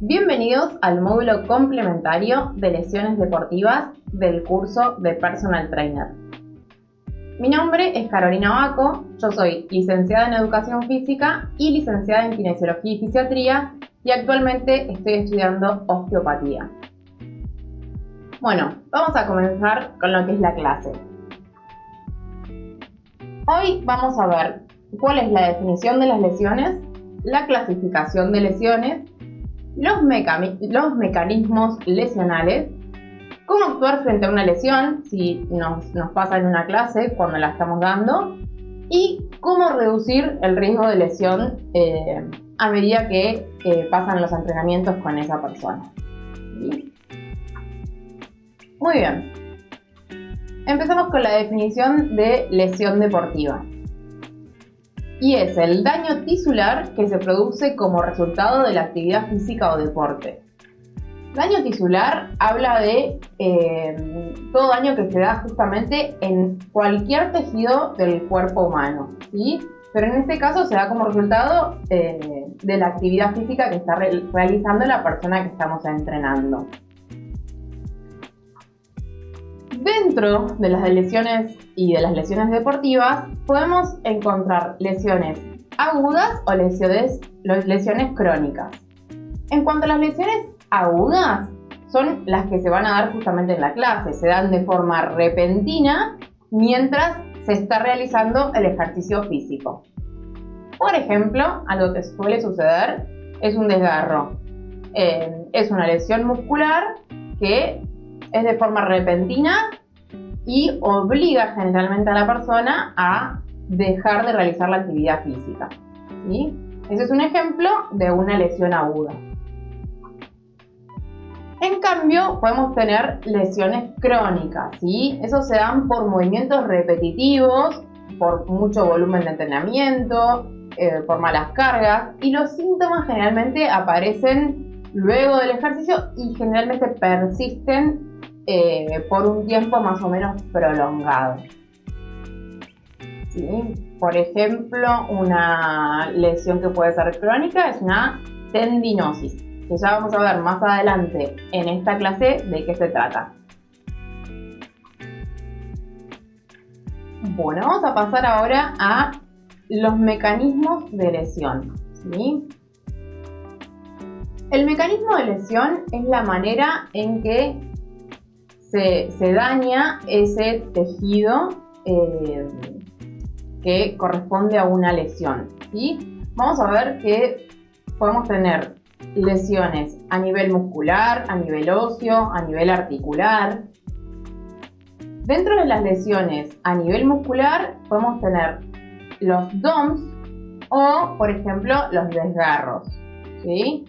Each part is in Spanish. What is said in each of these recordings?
Bienvenidos al módulo complementario de lesiones deportivas del curso de Personal Trainer. Mi nombre es Carolina Baco, yo soy licenciada en Educación Física y licenciada en Kinesiología y Fisiatría y actualmente estoy estudiando osteopatía. Bueno, vamos a comenzar con lo que es la clase. Hoy vamos a ver cuál es la definición de las lesiones, la clasificación de lesiones, los mecanismos lesionales, cómo actuar frente a una lesión, si nos pasa en una clase cuando la estamos dando, y cómo reducir el riesgo de lesión a medida que pasan los entrenamientos con esa persona. ¿Sí? Muy bien. Empezamos con la definición de lesión deportiva. Y es el daño tisular que se produce como resultado de la actividad física o deporte. Daño tisular habla de todo daño que se da justamente en cualquier tejido del cuerpo humano, ¿sí? Pero en este caso se da como resultado de la actividad física que está realizando la persona que estamos entrenando. Dentro de las lesiones y de las lesiones deportivas podemos encontrar lesiones agudas o lesiones crónicas. En cuanto a las lesiones agudas, son las que se van a dar justamente en la clase, se dan de forma repentina mientras se está realizando el ejercicio físico. Por ejemplo, algo que suele suceder es un desgarro. Es una lesión muscular que es de forma repentina y obliga generalmente a la persona a dejar de realizar la actividad física, ¿sí? Ese es un ejemplo de una lesión aguda. En cambio, podemos tener lesiones crónicas, ¿sí? Eso se dan por movimientos repetitivos, por mucho volumen de entrenamiento, por malas cargas, y los síntomas generalmente aparecen luego del ejercicio y generalmente persisten por un tiempo más o menos prolongado. ¿Sí? Por ejemplo, una lesión que puede ser crónica es una tendinosis, que ya vamos a ver más adelante en esta clase de qué se trata. Bueno, vamos a pasar ahora a los mecanismos de lesión, ¿sí? El mecanismo de lesión es la manera en que se daña ese tejido que corresponde a una lesión, ¿sí? Vamos a ver que podemos tener lesiones a nivel muscular, a nivel óseo, a nivel articular. Dentro de las lesiones a nivel muscular podemos tener los DOMS o, por ejemplo, los desgarros, ¿sí?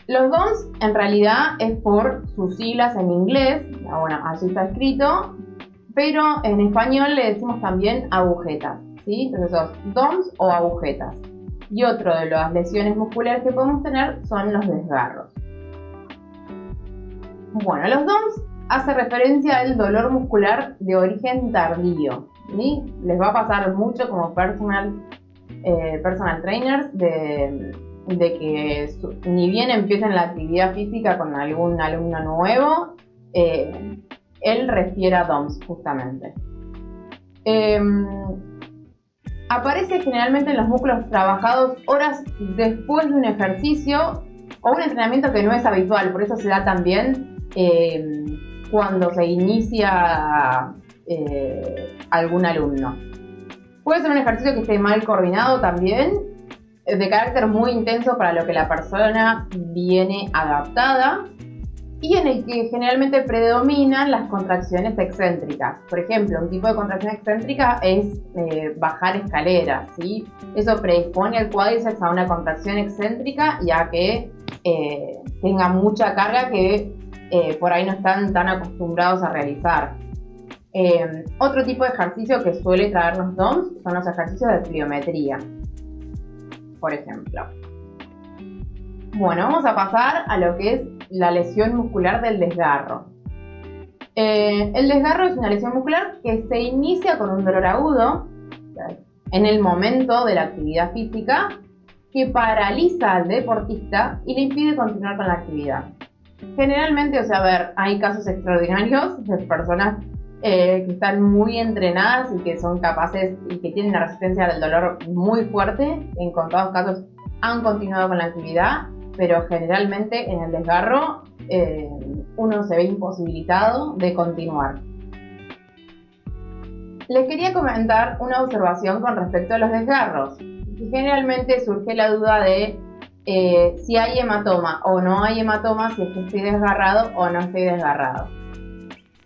Los DOMS en realidad es por sus siglas en inglés, bueno, allí está escrito, pero en español le decimos también agujetas, ¿sí? Entonces son DOMS o agujetas. Y otro de las lesiones musculares que podemos tener son los desgarros. Bueno, los DOMS hace referencia al dolor muscular de origen tardío, ¿sí? Les va a pasar mucho como personal trainers de que ni bien empiecen la actividad física con algún alumno nuevo, él refiere a DOMS justamente. Aparece generalmente en los músculos trabajados horas después de un ejercicio o un entrenamiento que no es habitual, por eso se da también cuando se inicia algún alumno. Puede ser un ejercicio que esté mal coordinado también, de carácter muy intenso para lo que la persona viene adaptada y en el que generalmente predominan las contracciones excéntricas. Por ejemplo, un tipo de contracción excéntrica es bajar escaleras, ¿sí? Eso predispone al cuádriceps a una contracción excéntrica y a que tenga mucha carga que por ahí no están tan acostumbrados a realizar. Otro tipo de ejercicio que suele traernos DOMS son los ejercicios de pliometría, por ejemplo. Bueno, vamos a pasar a lo que es la lesión muscular del desgarro. El desgarro es una lesión muscular que se inicia con un dolor agudo en el momento de la actividad física que paraliza al deportista y le impide continuar con la actividad. Generalmente, o sea, a ver, hay casos extraordinarios de personas que están muy entrenadas y que son capaces y que tienen una resistencia al dolor muy fuerte. En contados casos han continuado con la actividad, pero generalmente en el desgarro uno se ve imposibilitado de continuar. Les quería comentar una observación con respecto a los desgarros. Generalmente surge la duda de si hay hematoma o no hay hematoma, si es que estoy desgarrado o no estoy desgarrado.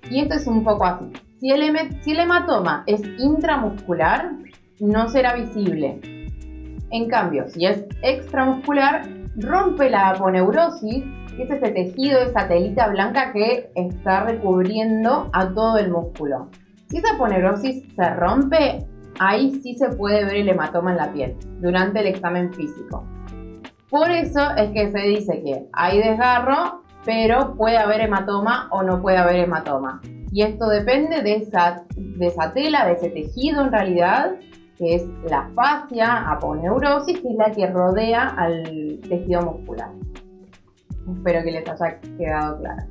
Y esto es un poco así. Si el hematoma es intramuscular, no será visible. En cambio, si es extramuscular, rompe la aponeurosis, que es ese tejido, esa telita blanca que está recubriendo a todo el músculo. Si esa aponeurosis se rompe, ahí sí se puede ver el hematoma en la piel, durante el examen físico. Por eso es que se dice que hay desgarro, pero puede haber hematoma o no puede haber hematoma. Y esto depende de esa tela, de ese tejido en realidad, que es la fascia aponeurosis, que es la que rodea al tejido muscular. Espero que les haya quedado claro.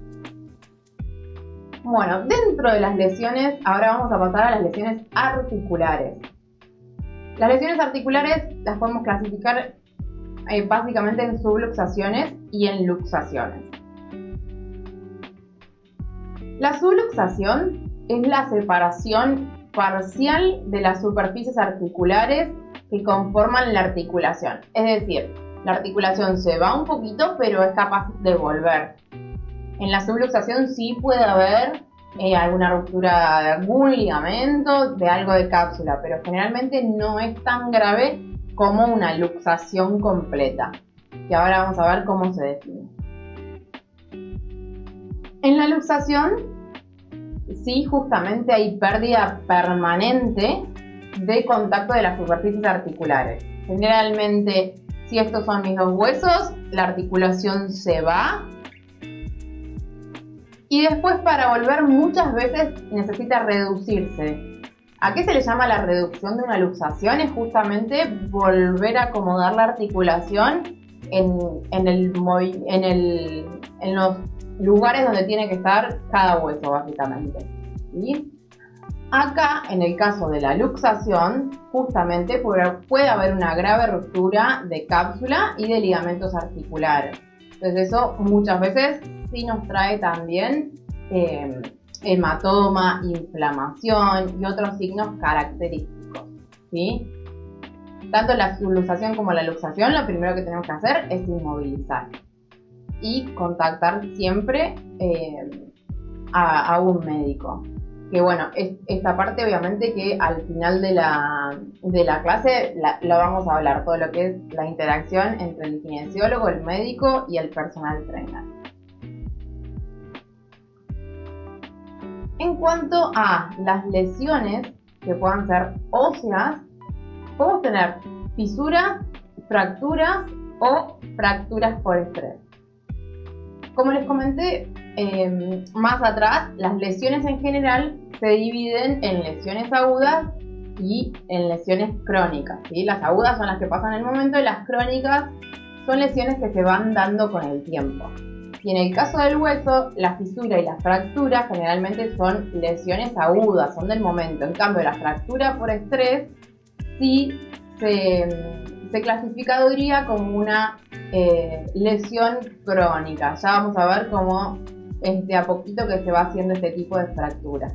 Bueno, dentro de las lesiones, ahora vamos a pasar a las lesiones articulares. Las lesiones articulares las podemos clasificar básicamente en subluxaciones y en luxaciones. La subluxación es la separación parcial de las superficies articulares que conforman la articulación. Es decir, la articulación se va un poquito, pero es capaz de volver. En la subluxación sí puede haber alguna ruptura de algún ligamento, de algo de cápsula, pero generalmente no es tan grave como una luxación completa. Y ahora vamos a ver cómo se define. En la luxación, sí, justamente hay pérdida permanente de contacto de las superficies articulares. Generalmente, si estos son mis dos huesos, la articulación se va. Y después, para volver, muchas veces necesita reducirse. ¿A qué se le llama la reducción de una luxación? Es justamente volver a acomodar la articulación en los lugares donde tiene que estar cada hueso, básicamente. ¿Sí? Acá, en el caso de la luxación, justamente puede haber una grave ruptura de cápsula y de ligamentos articulares. Entonces eso muchas veces sí nos trae también hematoma, inflamación y otros signos característicos, ¿sí? Tanto la subluxación como la luxación, lo primero que tenemos que hacer es inmovilizar y contactar siempre a un médico. Que bueno, esta parte obviamente que al final de la clase lo vamos a hablar, todo lo que es la interacción entre el kinesiólogo, el médico y el personal trainer. En cuanto a las lesiones que puedan ser óseas, podemos tener fisuras, fracturas o fracturas por estrés. Como les comenté más atrás, las lesiones en general se dividen en lesiones agudas y en lesiones crónicas, ¿sí? Las agudas son las que pasan en el momento y las crónicas son lesiones que se van dando con el tiempo. Y en el caso del hueso, la fisura y la fractura generalmente son lesiones agudas, son del momento. En cambio, la fractura por estrés sí se clasificaría como una lesión crónica. Ya vamos a ver cómo es de a poquito que se va haciendo este tipo de fractura.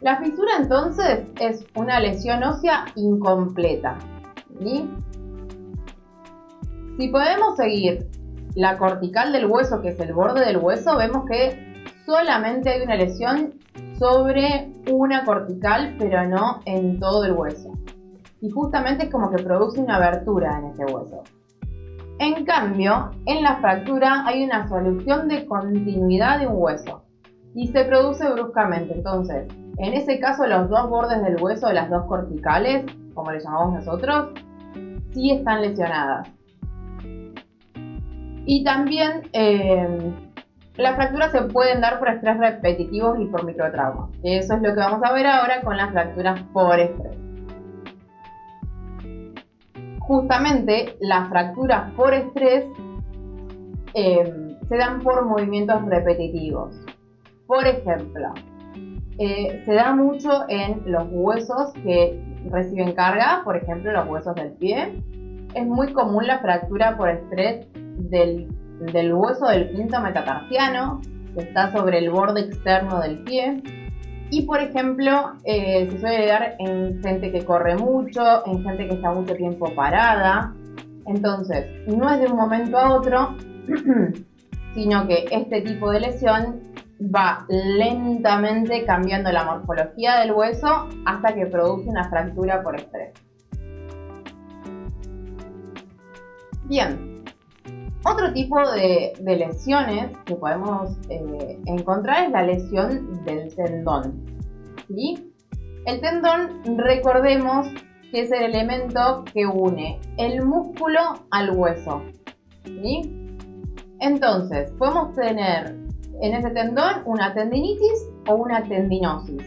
La fisura entonces es una lesión ósea incompleta. ¿Sí? Si podemos seguir la cortical del hueso, que es el borde del hueso, vemos que solamente hay una lesión sobre una cortical, pero no en todo el hueso. Y justamente es como que produce una abertura en ese hueso. En cambio, en la fractura hay una solución de continuidad de un hueso y se produce bruscamente. Entonces, en ese caso, los dos bordes del hueso, las dos corticales, como le llamamos nosotros, sí están lesionadas. Y también las fracturas se pueden dar por estrés repetitivos y por microtraumas. Eso es lo que vamos a ver ahora con las fracturas por estrés. justamente las fracturas por estrés se dan por movimientos repetitivos. Por ejemplo, se da mucho en los huesos que reciben carga, por ejemplo los huesos del pie. Es muy común la fractura por estrés del hueso del quinto metatarsiano, que está sobre el borde externo del pie. Y por ejemplo, se suele dar en gente que corre mucho, en gente que está mucho tiempo parada. Entonces, no es de un momento a otro, sino que este tipo de lesión va lentamente cambiando la morfología del hueso hasta que produce una fractura por estrés. Bien, otro tipo de lesiones que podemos encontrar es la lesión del tendón, ¿sí? El tendón, recordemos que es el elemento que une el músculo al hueso, ¿sí? Entonces, podemos tener en ese tendón una tendinitis o una tendinosis.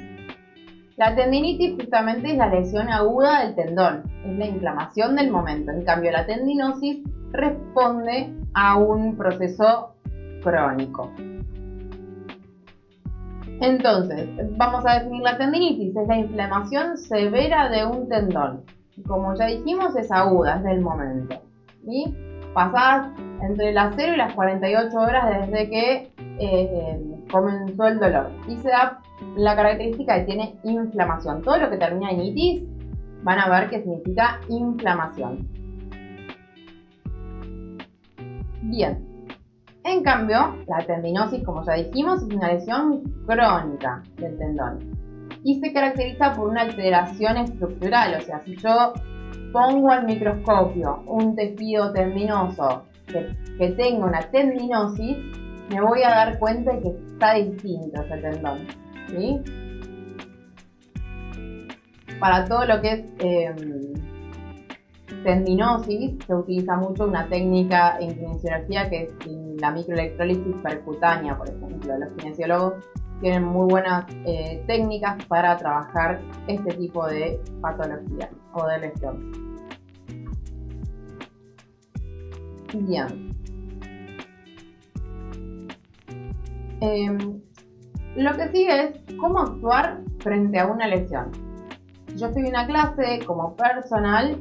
La tendinitis justamente es la lesión aguda del tendón, es la inflamación del momento. En cambio, la tendinosis responde a un proceso crónico. Entonces, vamos a definir la tendinitis, es la inflamación severa de un tendón. Como ya dijimos, es aguda, es del momento. ¿Sí? Pasadas entre las 0 y las 48 horas desde que comenzó el dolor. Y se da la característica que tiene inflamación. Todo lo que termina en itis van a ver que significa inflamación. Bien. En cambio, la tendinosis, como ya dijimos, es una lesión crónica del tendón y se caracteriza por una alteración estructural. O sea, si yo pongo al microscopio un tejido tendinoso que tenga una tendinosis, me voy a dar cuenta de que está distinto ese tendón, ¿sí? Para todo lo que es tendinosis se utiliza mucho una técnica en kinesiología que es la microelectrólisis percutánea, por ejemplo. Los kinesiólogos tienen muy buenas técnicas para trabajar este tipo de patología o de lesión. Bien. Lo que sigue es cómo actuar frente a una lesión. Yo estoy en una clase como personal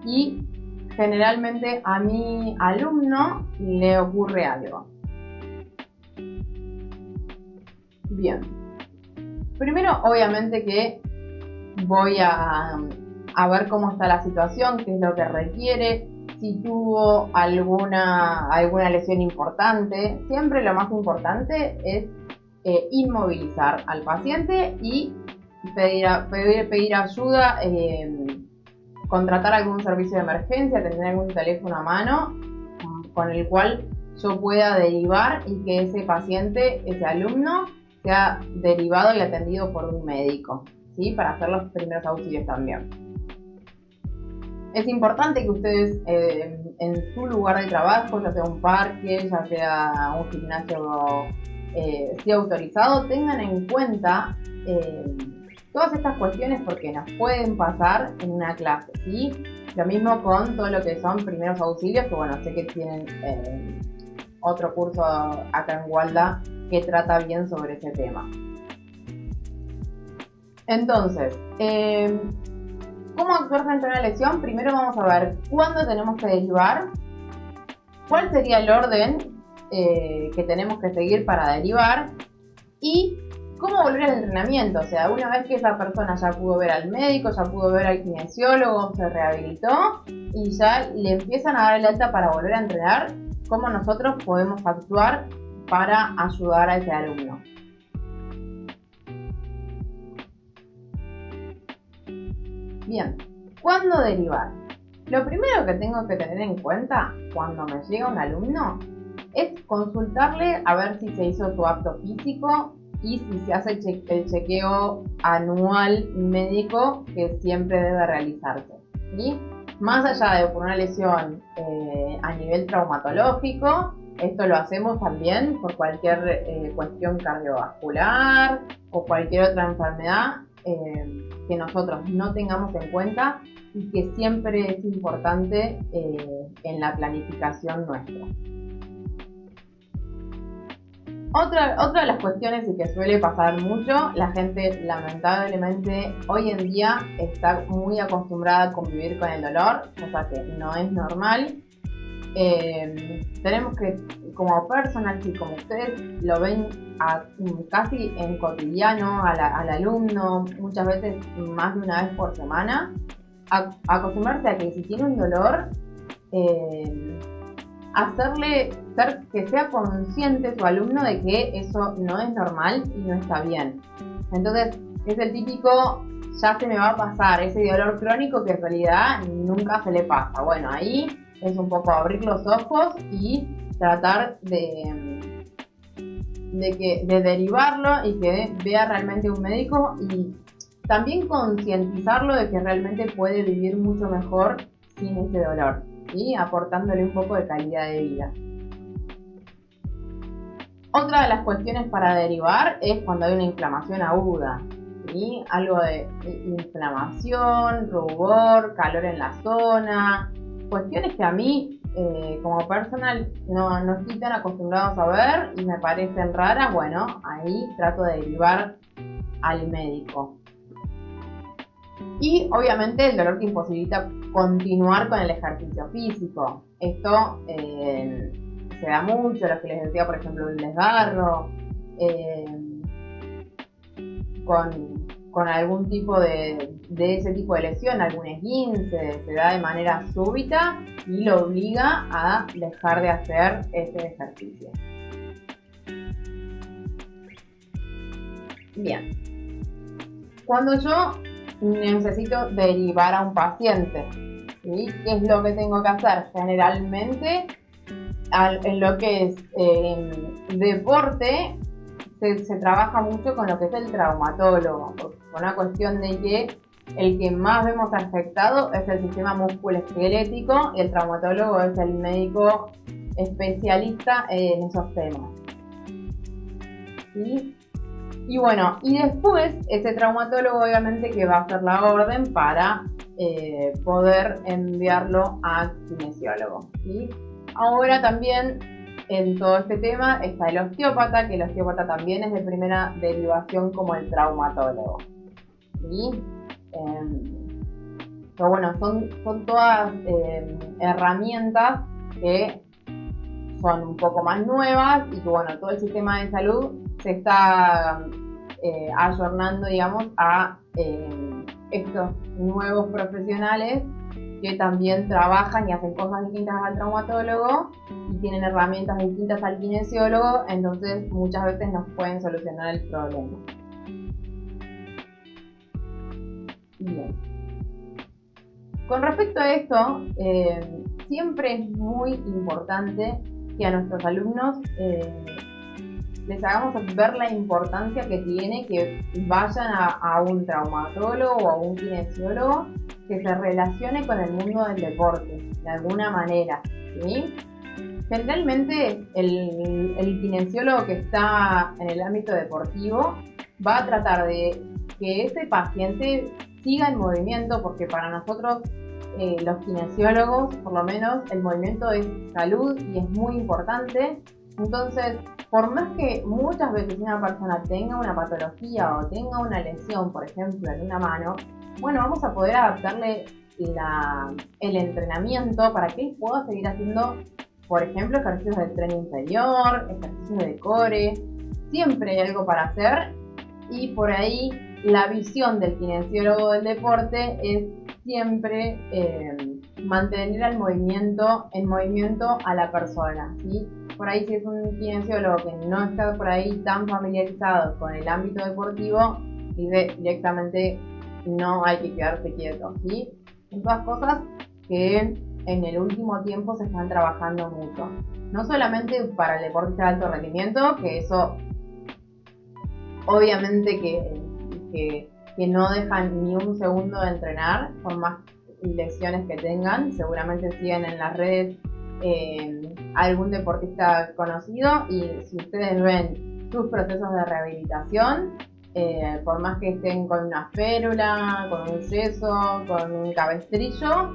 y generalmente a mi alumno le ocurre algo. Bien. Primero, obviamente que voy a ver cómo está la situación, qué es lo que requiere, si tuvo alguna lesión importante. Siempre lo más importante es inmovilizar al paciente y pedir ayuda, contratar algún servicio de emergencia, tener algún teléfono a mano con el cual yo pueda derivar y que ese paciente, ese alumno, sea derivado y atendido por un médico, ¿sí? Para hacer los primeros auxilios también. Es importante que ustedes en su lugar de trabajo, ya sea un parque, ya sea un gimnasio sí autorizado, tengan en cuenta todas estas cuestiones porque nos pueden pasar en una clase, ¿sí? Lo mismo con todo lo que son primeros auxilios, que bueno, sé que tienen otro curso acá en Walda que trata bien sobre ese tema. Entonces, ¿cómo actuar frente a una lesión? Primero vamos a ver cuándo tenemos que derivar, cuál sería el orden que tenemos que seguir para derivar y cómo volver al entrenamiento. O sea, una vez que esa persona ya pudo ver al médico, ya pudo ver al kinesiólogo, se rehabilitó y ya le empiezan a dar el alta para volver a entrenar, cómo nosotros podemos actuar para ayudar a ese alumno. Bien, ¿cuándo derivar? Lo primero que tengo que tener en cuenta cuando me llega un alumno es consultarle a ver si se hizo su apto físico y si se hace el chequeo anual médico que siempre debe realizarse, ¿sí? Más allá de por una lesión a nivel traumatológico, esto lo hacemos también por cualquier cuestión cardiovascular o cualquier otra enfermedad que nosotros no tengamos en cuenta y que siempre es importante en la planificación nuestra. Otra de las cuestiones y que suele pasar mucho, la gente lamentablemente hoy en día está muy acostumbrada a convivir con el dolor, cosa que no es normal. Tenemos que, como personal, si como ustedes lo ven casi en cotidiano al alumno, muchas veces más de una vez por semana, acostumbrarse a que si tiene un dolor, que sea consciente su alumno de que eso no es normal y no está bien. Entonces es el típico, ya se me va a pasar ese dolor crónico que en realidad nunca se le pasa. Bueno, ahí es un poco abrir los ojos y tratar de derivarlo y que vea realmente un médico, y también concientizarlo de que realmente puede vivir mucho mejor sin ese dolor y aportándole un poco de calidad de vida. Otra de las cuestiones para derivar es cuando hay una inflamación aguda, ¿sí? Algo de inflamación, rubor, calor en la zona, cuestiones que a mí como personal no estoy tan acostumbrados a ver y me parecen raras. Bueno, ahí trato de derivar al médico. Y obviamente el dolor que imposibilita continuar con el ejercicio físico. Esto se da mucho, lo que les decía, por ejemplo, un desgarro, con algún tipo de ese tipo de lesión, algún esguince, se da de manera súbita y lo obliga a dejar de hacer ese ejercicio. Bien. Cuando yo necesito derivar a un paciente, ¿sí? ¿Qué es lo que tengo que hacer? Generalmente, en lo que es deporte, se trabaja mucho con lo que es el traumatólogo, por una cuestión de que el que más vemos afectado es el sistema musculoesquelético y el traumatólogo es el médico especialista en esos temas. ¿Sí? Y bueno, y después ese traumatólogo obviamente que va a hacer la orden para poder enviarlo a kinesiólogo, ¿sí? Ahora también en todo este tema está el osteópata, que el osteópata también es de primera derivación como el traumatólogo, ¿sí? Pero bueno, son todas herramientas que son un poco más nuevas y que bueno, todo el sistema de salud se está ayornando, digamos, a estos nuevos profesionales que también trabajan y hacen cosas distintas al traumatólogo y tienen herramientas distintas al kinesiólogo, entonces muchas veces nos pueden solucionar el problema. Bien. Con respecto a esto, siempre es muy importante que a nuestros alumnos les hagamos ver la importancia que tiene que vayan a un traumatólogo o a un kinesiólogo que se relacione con el mundo del deporte, de alguna manera, ¿sí? Generalmente el kinesiólogo que está en el ámbito deportivo va a tratar de que ese paciente siga en movimiento, porque para nosotros los kinesiólogos, por lo menos, el movimiento es salud y es muy importante. Entonces, por más que muchas veces una persona tenga una patología o tenga una lesión, por ejemplo, en una mano, bueno, vamos a poder adaptarle el entrenamiento para que él pueda seguir haciendo, por ejemplo, ejercicios de tren inferior, ejercicios de core. Siempre hay algo para hacer y por ahí la visión del kinesiólogo del deporte es siempre mantener en movimiento a la persona, ¿sí? Por ahí si es un kinesiólogo que no está por ahí tan familiarizado con el ámbito deportivo, dice directamente no hay que quedarse quieto, ¿sí? Son todas cosas que en el último tiempo se están trabajando mucho. No solamente para el deportista de alto rendimiento, que eso obviamente que no dejan ni un segundo de entrenar, por más lesiones que tengan, seguramente siguen en las redes algún deportista conocido y si ustedes ven sus procesos de rehabilitación, por más que estén con una férula, con un yeso, con un cabestrillo,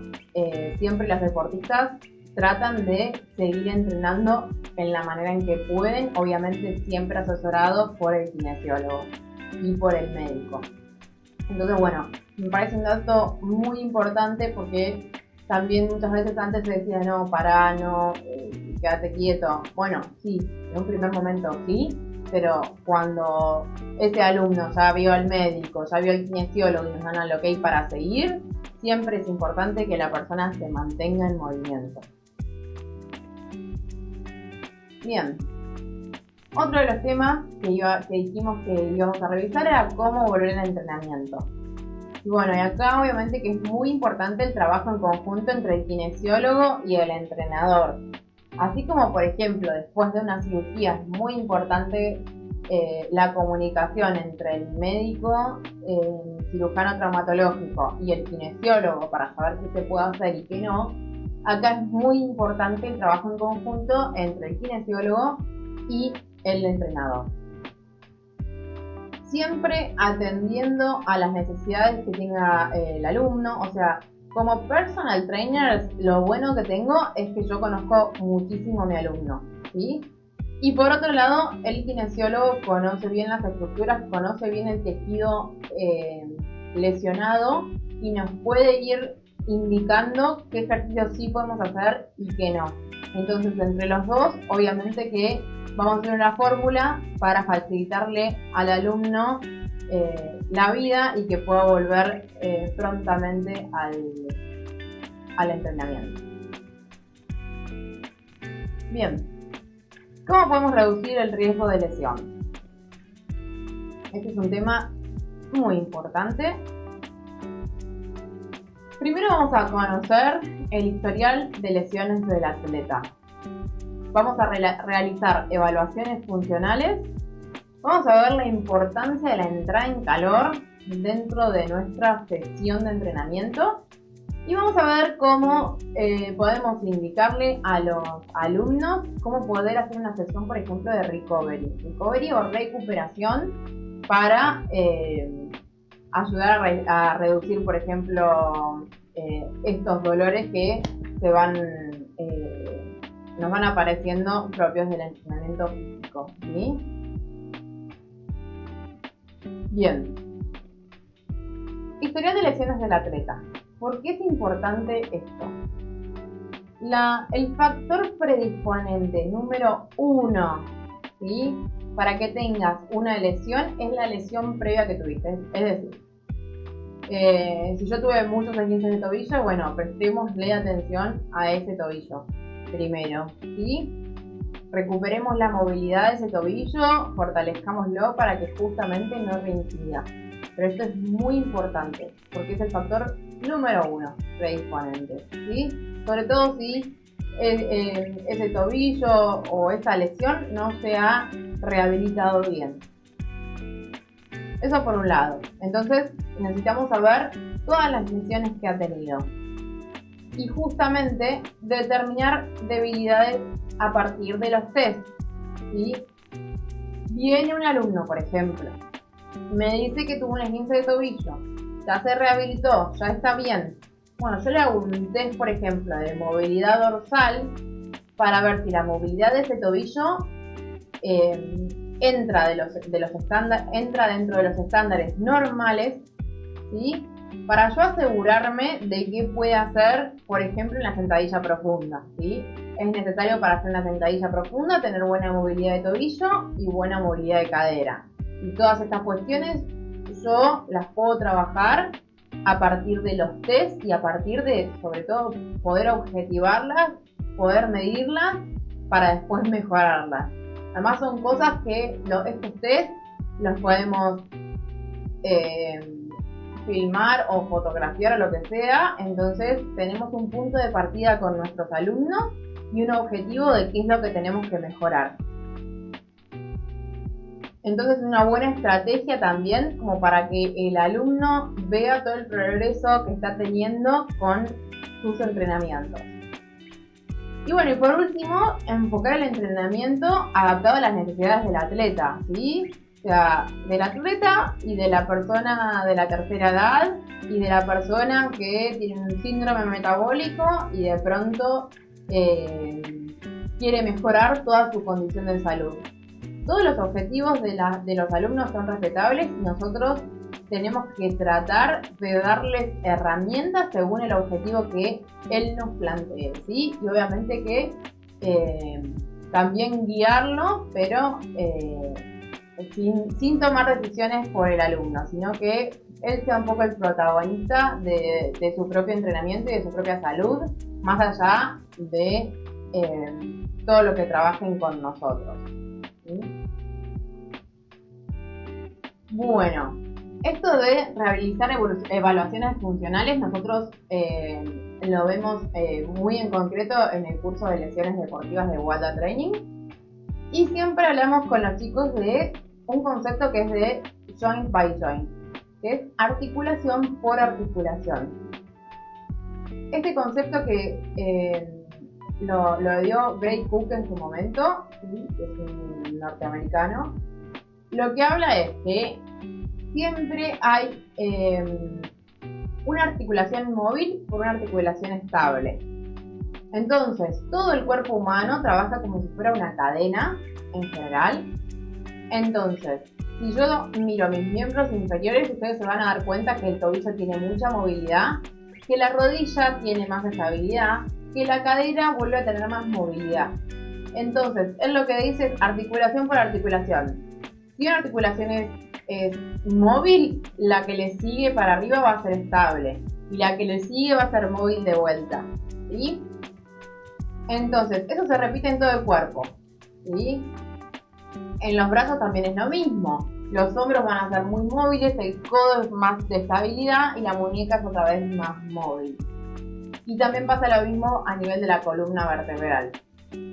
siempre los deportistas tratan de seguir entrenando en la manera en que pueden, obviamente siempre asesorados por el kinesiólogo y por el médico. Entonces, bueno, me parece un dato muy importante porque también muchas veces antes se decía, no, pará, no, quédate quieto. Bueno, sí, en un primer momento sí, pero cuando ese alumno ya vio al médico, ya vio al kinesiólogo y nos dan el ok para seguir, siempre es importante que la persona se mantenga en movimiento. Bien, otro de los temas que dijimos que íbamos a revisar era cómo volver al entrenamiento. Y bueno, y acá obviamente que es muy importante el trabajo en conjunto entre el kinesiólogo y el entrenador. Así como, por ejemplo, después de una cirugía es muy importante la comunicación entre el médico, cirujano traumatológico y el kinesiólogo para saber qué se puede hacer y qué no. Acá es muy importante el trabajo en conjunto entre el kinesiólogo y el entrenador. Siempre atendiendo a las necesidades que tenga el alumno, o sea, como personal trainer, lo bueno que tengo es que yo conozco muchísimo a mi alumno, ¿sí? Y por otro lado, el kinesiólogo conoce bien las estructuras, conoce bien el tejido lesionado y nos puede ir indicando qué ejercicios sí podemos hacer y qué no. Entonces, entre los dos, obviamente que vamos a hacer una fórmula para facilitarle al alumno la vida y que pueda volver prontamente al entrenamiento. Bien, ¿cómo podemos reducir el riesgo de lesión? Este es un tema muy importante. Primero vamos a conocer el historial de lesiones del atleta. Vamos a realizar evaluaciones funcionales. Vamos a ver la importancia de la entrada en calor dentro de nuestra sesión de entrenamiento. Y vamos a ver cómo podemos indicarle a los alumnos cómo poder hacer una sesión, por ejemplo, de recovery o recuperación para ayudar a reducir, por ejemplo, estos dolores que nos van apareciendo propios del entrenamiento físico, ¿sí? Bien. Historial de lesiones del atleta. ¿Por qué es importante esto? El factor predisponente número 1, ¿sí?, para que tengas una lesión es la lesión previa que tuviste. Es decir, si yo tuve muchos esguinces de tobillo, bueno, prestémosle atención a ese tobillo primero, ¿sí? Recuperemos la movilidad de ese tobillo, fortalezcámoslo para que justamente no reincida. Pero esto es muy importante porque es el factor número 1 predisponente, ¿sí? Sobre todo si ese tobillo o esa lesión no se ha rehabilitado bien. Eso por un lado. Entonces necesitamos saber todas las lesiones que ha tenido y justamente determinar debilidades a partir de los test, ¿sí? Viene un alumno, por ejemplo, me dice que tuvo un esguince de tobillo, ya se rehabilitó, ya está bien. Bueno, yo le hago un test, por ejemplo, de movilidad dorsal para ver si la movilidad de ese tobillo entra dentro de los estándares normales, ¿sí? Para yo asegurarme de qué puede hacer, por ejemplo, en la sentadilla profunda, ¿sí? Es necesario para hacer una sentadilla profunda tener buena movilidad de tobillo y buena movilidad de cadera. Y todas estas cuestiones yo las puedo trabajar a partir de los test y a partir de, sobre todo, poder objetivarlas, poder medirlas para después mejorarlas. Además son cosas que estos test los podemos filmar o fotografiar o lo que sea. Entonces tenemos un punto de partida con nuestros alumnos y un objetivo de qué es lo que tenemos que mejorar. Entonces es una buena estrategia también como para que el alumno vea todo el progreso que está teniendo con sus entrenamientos. Y bueno, y por último, enfocar el entrenamiento adaptado a las necesidades del atleta, ¿sí? sea, del atleta y de la persona de la tercera edad y de la persona que tiene un síndrome metabólico y de pronto quiere mejorar toda su condición de salud. Todos los objetivos de los alumnos son respetables y nosotros tenemos que tratar de darles herramientas según el objetivo que él nos plantee, ¿sí? Y obviamente que también guiarlo, pero sin tomar decisiones por el alumno, sino que él sea un poco el protagonista de su propio entrenamiento y de su propia salud, más allá de todo lo que trabajen con nosotros, ¿sí? Bueno, esto de realizar evaluaciones funcionales nosotros lo vemos muy en concreto en el curso de lesiones deportivas de Wada Training, y siempre hablamos con los chicos de un concepto que es de joint by joint, que es articulación por articulación. Este concepto que lo dio Gray Cook en su momento, ¿sí? Es un norteamericano. Lo que habla es que siempre hay una articulación móvil por una articulación estable. Entonces, todo el cuerpo humano trabaja como si fuera una cadena en general. Entonces, si yo miro mis miembros inferiores, ustedes se van a dar cuenta que el tobillo tiene mucha movilidad, que la rodilla tiene más estabilidad, que la cadera vuelve a tener más movilidad. Entonces, él lo que dice es articulación por articulación. Si una articulación es móvil, la que le sigue para arriba va a ser estable y la que le sigue va a ser móvil de vuelta, ¿sí? Entonces, eso se repite en todo el cuerpo, ¿sí? En los brazos también es lo mismo. Los hombros van a ser muy móviles, el codo es más de estabilidad y la muñeca es otra vez más móvil. Y también pasa lo mismo a nivel de la columna vertebral.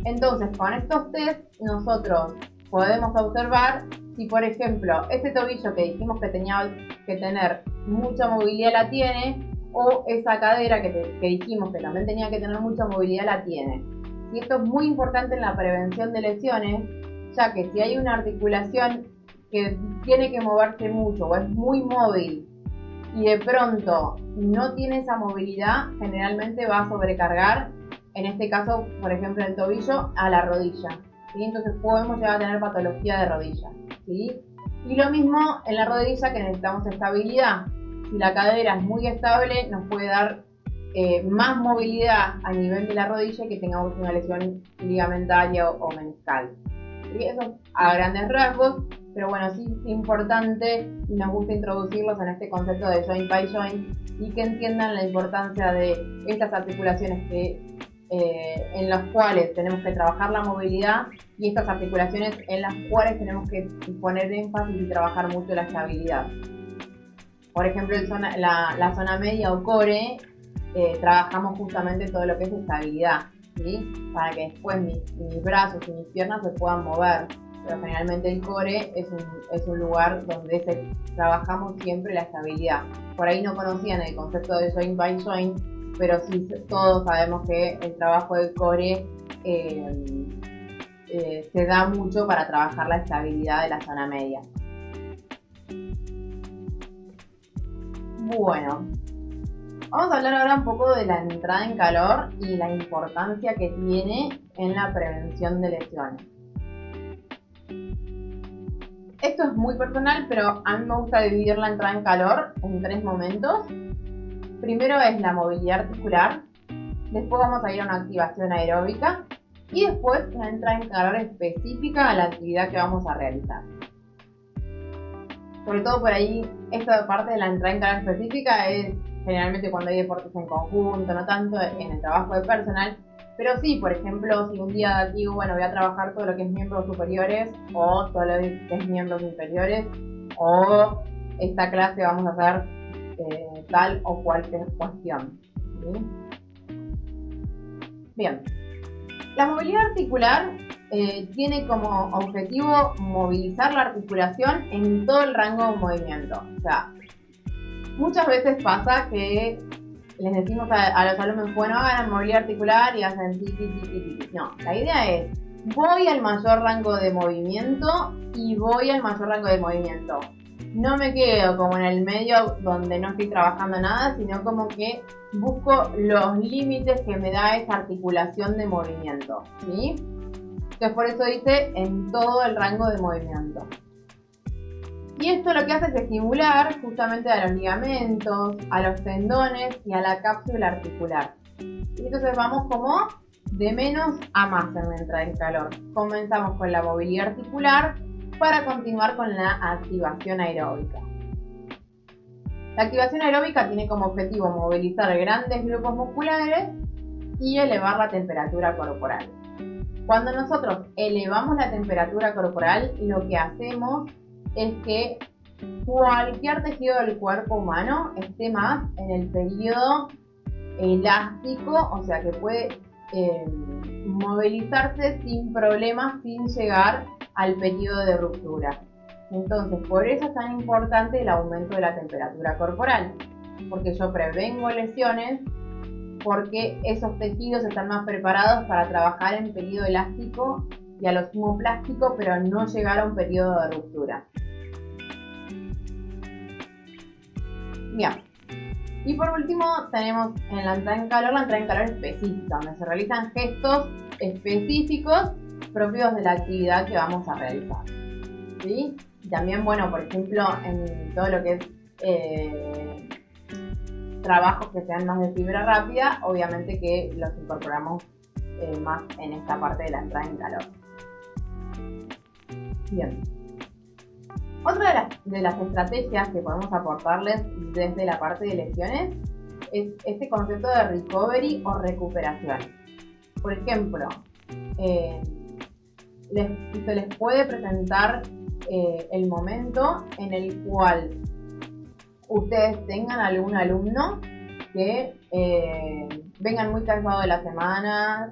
Entonces, con estos test nosotros podemos observar si, por ejemplo, ese tobillo que dijimos que tenía que tener mucha movilidad la tiene, o esa cadera que dijimos que también tenía que tener mucha movilidad la tiene. Y esto es muy importante en la prevención de lesiones, ya que si hay una articulación que tiene que moverse mucho o es muy móvil y de pronto no tiene esa movilidad, generalmente va a sobrecargar, en este caso, por ejemplo, el tobillo a la rodilla, ¿sí? Entonces podemos llegar a tener patología de rodilla, ¿sí? Y lo mismo en la rodilla, que necesitamos estabilidad. Si la cadera es muy estable, nos puede dar más movilidad a nivel de la rodilla que tengamos una lesión ligamentaria o meniscal. ¿Sí? Eso a grandes rasgos, pero bueno, sí es importante y nos gusta introducirlos en este concepto de joint by joint y que entiendan la importancia de estas articulaciones en las cuales tenemos que trabajar la movilidad y estas articulaciones en las cuales tenemos que poner énfasis y trabajar mucho la estabilidad. Por ejemplo, la zona media o core, trabajamos justamente todo lo que es estabilidad, ¿sí? Para que después mis brazos y mis piernas se puedan mover. Pero generalmente el core es un lugar donde trabajamos siempre la estabilidad. Por ahí no conocían el concepto de joint by joint, pero sí todos sabemos que el trabajo del core se da mucho para trabajar la estabilidad de la zona media. Bueno, vamos a hablar ahora un poco de la entrada en calor y la importancia que tiene en la prevención de lesiones. Esto es muy personal, pero a mí me gusta dividir la entrada en calor en 3 momentos. Primero es la movilidad articular, después vamos a ir a una activación aeróbica y después la entrada en calor específica a la actividad que vamos a realizar. Sobre todo por ahí, esta parte de la entrada en calor específica es generalmente cuando hay deportes en conjunto, no tanto en el trabajo de personal, pero sí, por ejemplo, si un día digo, bueno, voy a trabajar todo lo que es miembros superiores o todo lo que es miembros inferiores, o esta clase vamos a hacer tal o cual cuestión, ¿sí? Bien, la movilidad articular tiene como objetivo movilizar la articulación en todo el rango de movimiento. O sea, muchas veces pasa que les decimos a los alumnos, bueno, hagan movilidad articular y hacen ti. No, la idea es voy al mayor rango de movimiento y voy al mayor rango de movimiento. No me quedo como en el medio donde no estoy trabajando nada, sino como que busco los límites que me da esa articulación de movimiento, ¿sí? Entonces por eso dice en todo el rango de movimiento. Y esto lo que hace es estimular justamente a los ligamentos, a los tendones y a la cápsula articular. Y entonces vamos como de menos a más en la entrada en calor. Comenzamos con la movilidad articular para continuar con la activación aeróbica. La activación aeróbica tiene como objetivo movilizar grandes grupos musculares y elevar la temperatura corporal. Cuando nosotros elevamos la temperatura corporal, lo que hacemos es que cualquier tejido del cuerpo humano esté más en el periodo elástico, o sea que puede movilizarse sin problemas, sin llegar al periodo de ruptura. Entonces, por eso es tan importante el aumento de la temperatura corporal, porque yo prevengo lesiones, porque esos tejidos están más preparados para trabajar en periodo elástico y a lo sumo plástico, pero no llegar a un periodo de ruptura. Bien. Y por último tenemos en la entrada en calor específica, donde se realizan gestos específicos propios de la actividad que vamos a realizar, ¿sí? También, bueno, por ejemplo, en todo lo que es trabajos que sean más de fibra rápida, obviamente que los incorporamos más en esta parte de la entrada en calor. Bien. Otra de las estrategias que podemos aportarles desde la parte de lesiones es este concepto de recovery o recuperación. Por ejemplo, se les puede presentar el momento en el cual ustedes tengan algún alumno que vengan muy cansados de la semana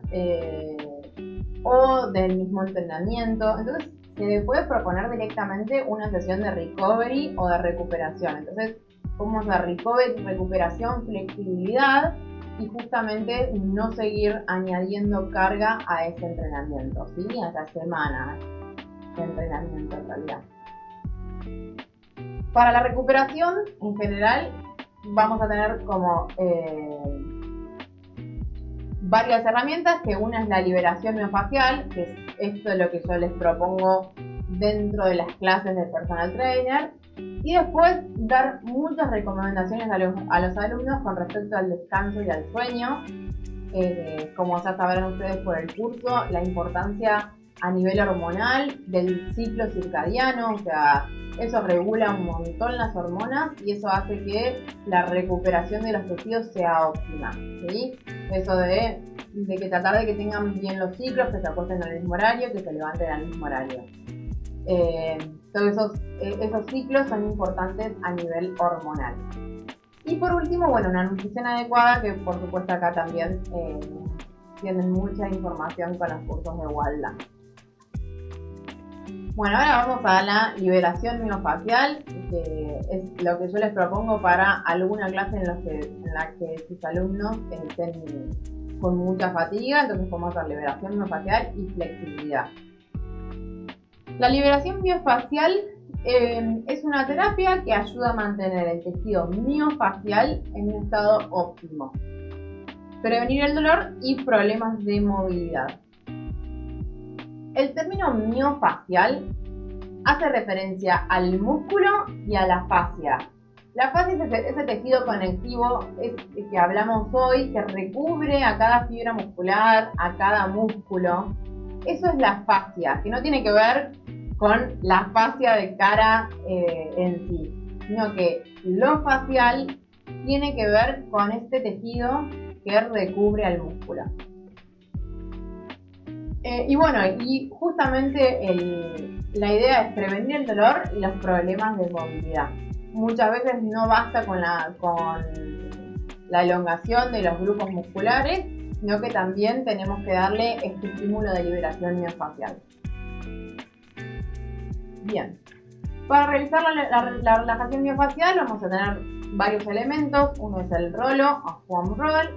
o del mismo entrenamiento. Entonces se le puede proponer directamente una sesión de recovery o de recuperación. Entonces vamos a recovery, recuperación, flexibilidad y justamente no seguir añadiendo carga a ese entrenamiento, ¿sí? A esa semana de entrenamiento en realidad. Para la recuperación, en general, vamos a tener como varias herramientas, que una es la liberación miofacial, que es esto lo que yo les propongo dentro de las clases de personal trainer, y después dar muchas recomendaciones a los alumnos con respecto al descanso y al sueño. Como ya sabrán ustedes por el curso, la importancia a nivel hormonal del ciclo circadiano, o sea, eso regula un montón las hormonas y eso hace que la recuperación de los tejidos sea óptima, ¿sí? Eso de que tratar de que tengan bien los ciclos, que se acuesten al mismo horario, que se levanten al mismo horario. Todos esos ciclos son importantes a nivel hormonal. Y por último, bueno, una nutrición adecuada, que por supuesto acá también tienen mucha información con los cursos de Walda. Bueno, ahora vamos a la liberación miofacial, que es lo que yo les propongo para alguna clase en la que sus alumnos estén con mucha fatiga. Entonces vamos a hacer liberación miofacial y flexibilidad. La liberación miofacial es una terapia que ayuda a mantener el tejido miofacial en un estado óptimo, prevenir el dolor y problemas de movilidad. El término miofacial hace referencia al músculo y a la fascia. La fascia es ese tejido conectivo que hablamos hoy, que recubre a cada fibra muscular, a cada músculo. Eso es la fascia, que no tiene que ver con la fascia de cara en sí, sino que lo facial tiene que ver con este tejido que recubre al músculo. Y bueno, y justamente la idea es prevenir el dolor y los problemas de movilidad. Muchas veces no basta con la elongación de los grupos musculares, sino que también tenemos que darle este estímulo de liberación miofacial. Bien, para realizar la relajación miofacial vamos a tener varios elementos. Uno es el rolo o foam roll.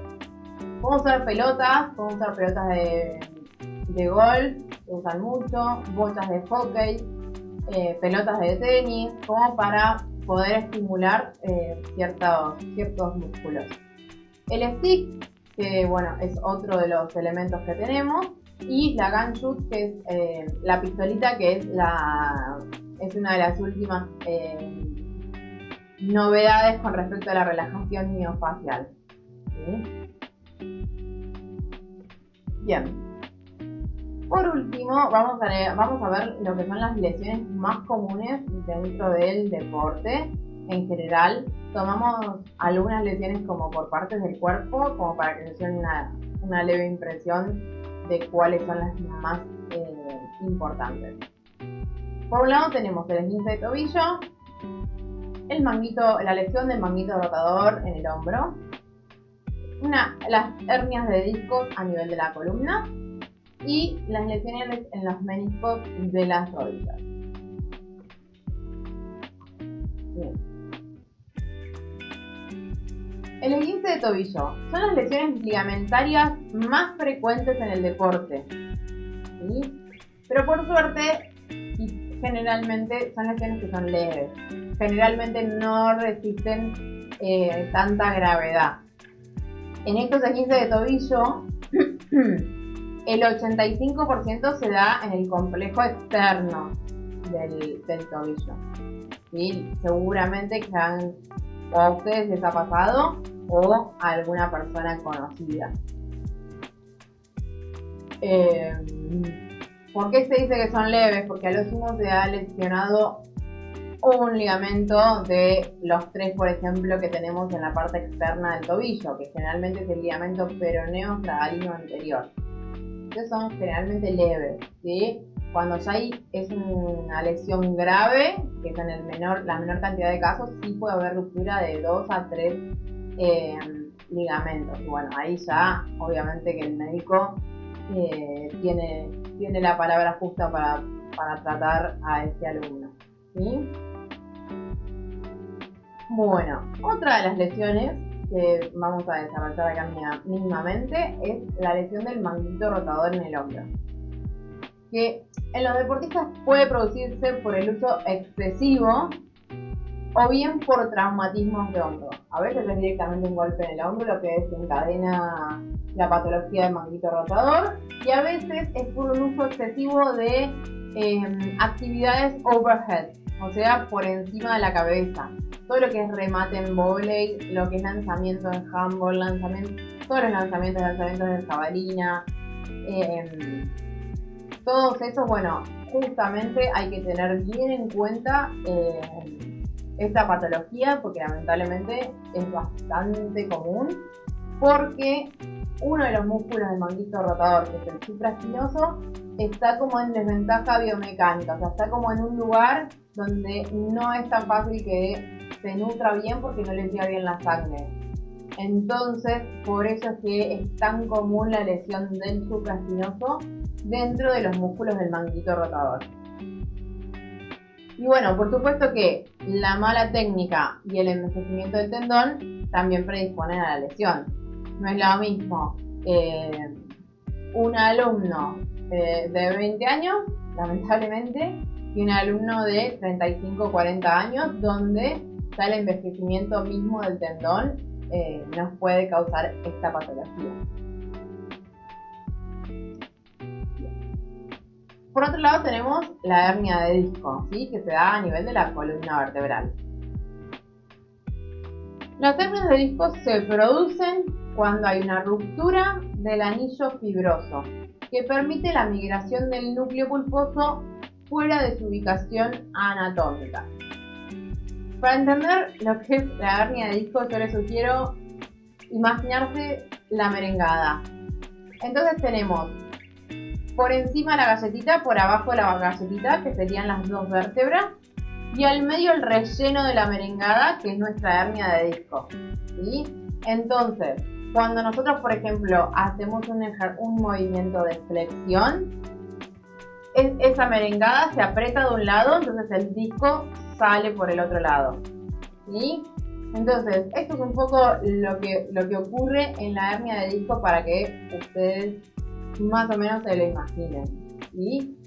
Podemos usar pelotas de golf, se usan mucho, bochas de hockey, pelotas de tenis, como para poder estimular ciertos músculos. El stick, que bueno, es otro de los elementos que tenemos, y la gun shoot, que es la pistolita, que es una de las últimas novedades con respecto a la relajación miofacial. ¿Sí? Bien. Por último, vamos a ver lo que son las lesiones más comunes dentro del deporte. En general, tomamos algunas lesiones como por partes del cuerpo, como para que se den una leve impresión de cuáles son las más importantes. Por un lado tenemos el esguince de tobillo, la lesión del manguito rotador en el hombro, las hernias de discos a nivel de la columna y las lesiones en los meniscos de las rodillas. Bien. El esguince de tobillo son las lesiones ligamentarias más frecuentes en el deporte, ¿sí? Pero por suerte, y generalmente son lesiones que son leves, generalmente no resisten tanta gravedad. En estos esguinces de tobillo, el 85% se da en el complejo externo del tobillo. ¿Sí? Seguramente que o a ustedes les ha pasado o a alguna persona conocida. ¿Por qué se dice que son leves? Porque a lo sumo se ha lesionado un ligamento de los 3, por ejemplo, que tenemos en la parte externa del tobillo, que generalmente es el ligamento peroneo tragalino anterior. Entonces son generalmente leves, ¿sí? Cuando ya es una lesión grave, que es en la menor cantidad de casos, sí puede haber ruptura de 2 a 3 ligamentos. Y bueno, ahí ya obviamente que el médico tiene la palabra justa para tratar a este alumno, ¿sí? Bueno, otra de las lesiones que vamos a desarrollar acá mínimamente es la lesión del manguito rotador en el hombro, que en los deportistas puede producirse por el uso excesivo o bien por traumatismos de hombro. A veces es directamente un golpe en el hombro lo que desencadena la patología del manguito rotador, y a veces es por un uso excesivo de actividades overhead, o sea, por encima de la cabeza. Todo lo que es remate en vóley, lo que es lanzamiento en handball, todos los lanzamientos de jabalina, todos esos, bueno, justamente hay que tener bien en cuenta esta patología, porque lamentablemente es bastante común, porque uno de los músculos del manguito rotador, que es el supraespinoso, está como en desventaja biomecánica, o sea, está como en un lugar donde no es tan fácil que se nutra bien porque no le llega bien la sangre. Entonces, por eso es que es tan común la lesión del supraespinoso dentro de los músculos del manguito rotador. Y bueno, por supuesto que la mala técnica y el envejecimiento del tendón también predisponen a la lesión. No es lo mismo un alumno de 20 años, lamentablemente, que un alumno de 35 o 40 años, donde ya el envejecimiento mismo del tendón nos puede causar esta patología. Por otro lado tenemos la hernia de disco, ¿sí? Que se da a nivel de la columna vertebral. Las hernias de disco se producen cuando hay una ruptura del anillo fibroso que permite la migración del núcleo pulposo fuera de su ubicación anatómica. Para entender lo que es la hernia de disco, yo les sugiero imaginarse la merengada. Entonces tenemos por encima la galletita, por abajo la galletita, que serían las dos vértebras, y al medio el relleno de la merengada, que es nuestra hernia de disco, ¿sí? Entonces, cuando nosotros, por ejemplo, hacemos un movimiento de flexión, esa merengada se aprieta de un lado, entonces el disco sale por el otro lado, ¿sí? Entonces, esto es un poco lo que ocurre en la hernia de disco para que ustedes más o menos se lo imaginen. ¿sí?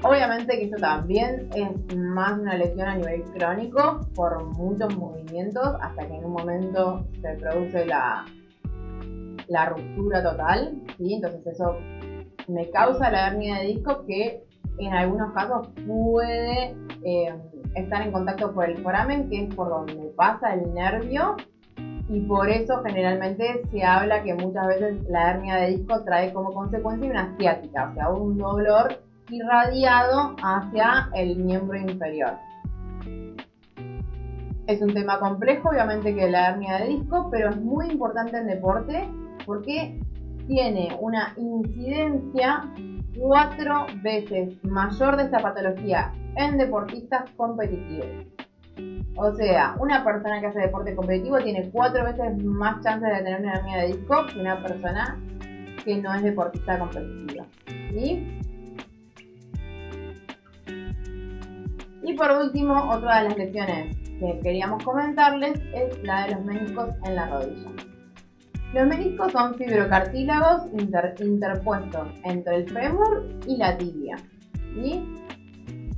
Obviamente que esto también es más una lesión a nivel crónico por muchos movimientos hasta que en un momento se produce la ruptura total, ¿sí? Entonces eso me causa la hernia de disco que en algunos casos puede estar en contacto por el foramen, que es por donde pasa el nervio, y por eso generalmente se habla que muchas veces la hernia de disco trae como consecuencia una ciática, o sea, un dolor irradiado hacia el miembro inferior. Es un tema complejo, obviamente, que la hernia de disco, pero es muy importante en deporte porque tiene una incidencia 4 veces mayor de esta patología en deportistas competitivos. O sea, una persona que hace deporte competitivo tiene 4 veces más chances de tener una hernia de disco que una persona que no es deportista competitiva. ¿Sí? Y por último, otra de las lesiones que queríamos comentarles es la de los meniscos en la rodilla. Los meniscos son fibrocartílagos interpuestos entre el fémur y la tibia, ¿sí?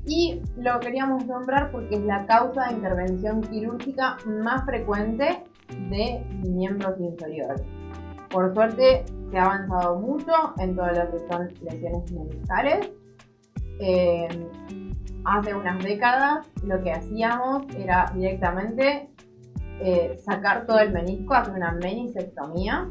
Y lo queríamos nombrar porque es la causa de intervención quirúrgica más frecuente de miembros inferiores. Por suerte se ha avanzado mucho en todo lo que son lesiones meniscales. Hace unas décadas lo que hacíamos era directamente sacar todo el menisco, hacer una meniscectomía.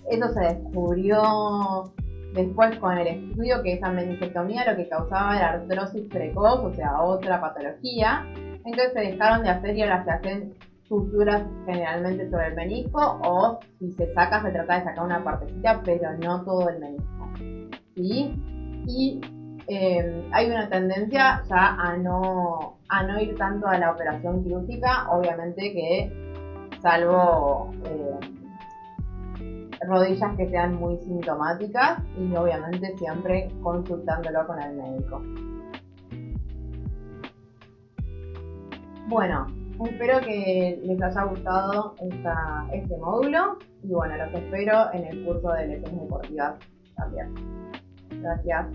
Eso se descubrió después con el estudio que esa meniscectomía lo que causaba era artrosis precoz, o sea, otra patología. Entonces se dejaron de hacer y ahora se hacen suturas generalmente sobre el menisco, o si se saca se trata de sacar una partecita, pero no todo el menisco, ¿sí? Y hay una tendencia ya a no ir tanto a la operación quirúrgica, obviamente que salvo rodillas que sean muy sintomáticas y obviamente siempre consultándolo con el médico. Bueno, espero que les haya gustado este módulo y bueno, los espero en el curso de lesiones deportivas también. Gracias.